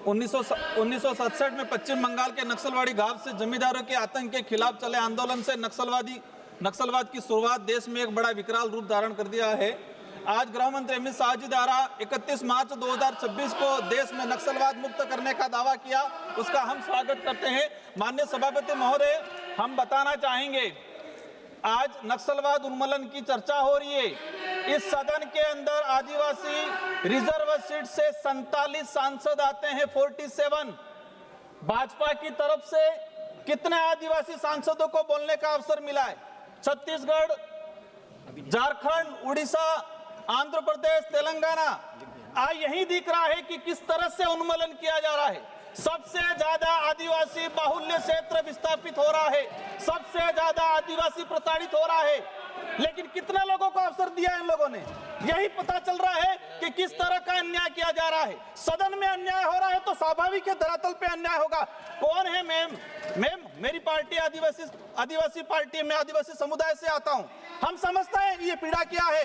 1967 में पश्चिम बंगाल के नक्सलवाड़ी घाव से जमींदारों के आतंक के खिलाफ चले आंदोलन से नक्सलवाद की शुरुआत देश में एक बड़ा विकराल रूप धारण कर दिया है। आज गृह मंत्री अमित शाह जी द्वारा 31 मार्च 2026 को देश में नक्सलवाद मुक्त करने का दावा किया, उसका हम स्वागत करते हैं। माननीय सभापति महोदय, हम बताना चाहेंगे, आज नक्सलवाद उन्मूलन की चर्चा हो रही है। इस सदन के अंदर आदिवासी रिजर्व सीट से 47 सांसद आते हैं, 47। भाजपा की तरफ से कितने आदिवासी सांसदों को बोलने का अवसर मिला है? छत्तीसगढ़, झारखंड, उड़ीसा, आंध्र प्रदेश, तेलंगाना। आज यही दिख रहा है कि किस तरह से उन्मूलन किया जा रहा है। सबसे ज्यादा आदिवासी बाहुल्य क्षेत्र विस्थापित हो रहा है, सबसे ज्यादा आदिवासी प्रताड़ित हो रहा है, लेकिन कितने लोगों को अवसर दिया इन लोगों ने? यही पता चल रहा है कि किस तरह का अन्याय किया जा रहा है। सदन में अन्याय हो रहा है तो स्वाभाविक है धरातल पे अन्याय होगा। कौन है मैम? मेरी पार्टी आदिवासी पार्टी, मैं आदिवासी समुदाय से आता हूं। हम समझते हैं ये पीड़ा क्या है।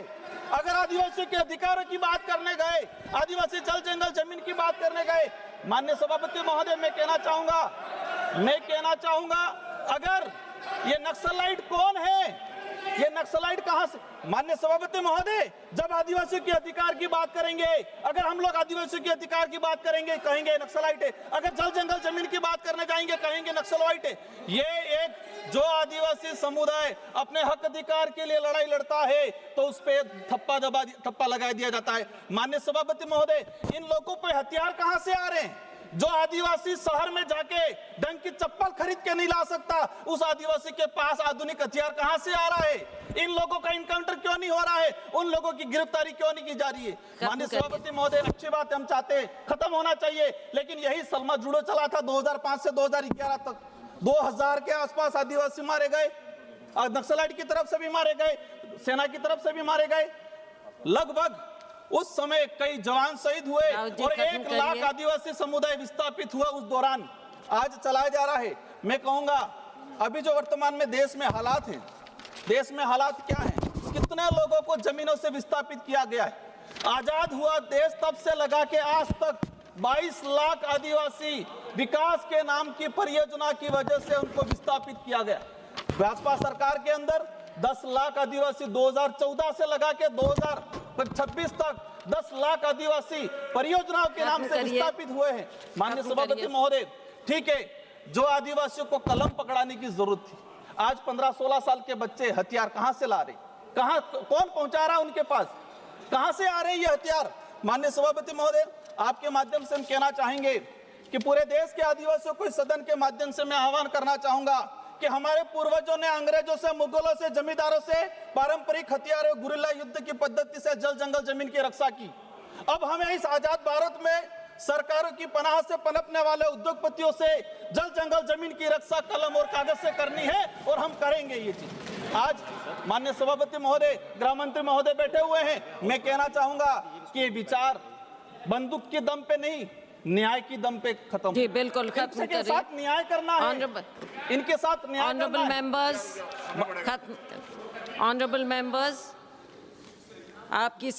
अगर आदिवासियों के अधिकारों की बात करने गए, आदिवासी जल जंगल जमीन की बात करने गए, माननीय सभापति महोदय, मैं कहना चाहूंगा अगर ये नक्सलाइट कौन है, ये नक्सलाइट कहां से? माननीय सभापति महोदय, जब आदिवासियों के अधिकार की बात करेंगे, अगर हम लोग आदिवासियों के अधिकार की बात करेंगे, कहेंगे नक्सलाइट है। अगर जल जंगल जमीन की बात करने जाएंगे, कहेंगे नक्सलाइट है। ये एक जो आदिवासी समुदाय अपने हक अधिकार के लिए लड़ाई लड़ता है तो उस पर थप्पा लगा दिया जाता है। माननीय सभापति महोदय, इन लोगों पे हथियार कहां से आ रहे हैं? जो आदिवासी शहर में जाके डंक की चप्पल खरीद के नहीं ला सकता, उस आदिवासी के पास आधुनिक हथियार कहां से आ रहा है? इन लोगों का इनकाउंटर क्यों नहीं हो रहा है? उन लोगों की गिरफ्तारी क्यों नहीं की जा रही है? माननीय सभापति महोदय, अच्छी बात हम चाहते हैं, खत्म होना चाहिए, लेकिन यही सलमा जुड़ो चला था 2005 से 2011 तक। 2000 के आसपास आदिवासी मारे गए, नक्सलाइट की तरफ से भी मारे गए, सेना की तरफ से भी मारे गए। लगभग उस समय कई जवान शहीद हुए और 1 लाख आदिवासी समुदाय विस्थापित हुआ उस दौरान। आज चलाया जा रहा है। मैं कहूंगा अभी जो वर्तमान में देश में हालात हैं, देश में हालात क्या हैं? कितने लोगों को जमीनों से विस्थापित किया गया है। आजाद हुआ देश तब से लगा के आज तक 22 लाख आदिवासी विकास के नाम की परियोजना की वजह से उनको विस्थापित किया गया। भाजपा सरकार के अंदर 10 लाख आदिवासी 2014 से लगा के 2026 तक 10 लाख आदिवासी परियोजनाओं के नाम से विस्थापित हुए हैं। माननीय सभापति महोदय, ठीक है, जो आदिवासियों को कलम पकड़ाने की जरूरत थी, आज 15-16 साल के बच्चे हथियार कहां से ला रहे? कौन पहुंचा रहा है उनके पास? कहां से आ रहे हैं ये हथियार? माननीय सभापति महोदय, आपके माध्यम से हम कहना चाहेंगे कि पूरे देश के आदिवासियों को इस सदन के माध्यम से मैं आह्वान करना चाहूंगा कि हमारे पूर्वजों ने अंग्रेजों से, मुगलों से, जमींदारों से पारंपरिक हथियारों, गुरिल्ला युद्ध की पद्धति से जल जंगल जमीन की रक्षा की। अब हमें इस आजाद भारत में सरकारों की पनाह से पनपने वाले उद्योगपतियों से जल जंगल जमीन की रक्षा कलम और कागज से करनी है और हम करेंगे ये चीज। आज माननीय सभापति महोदय, गृह मंत्री महोदय बैठे हुए हैं, मैं कहना चाहूंगा कि ये विचार बंदूक के दम पे नहीं, न्याय की दम पे खत्म। जी बिल्कुल, खत्म इनके साथ न्याय करना है, इनके साथ न्याय करना है। ऑनरेबल मेंबर्स, आपकी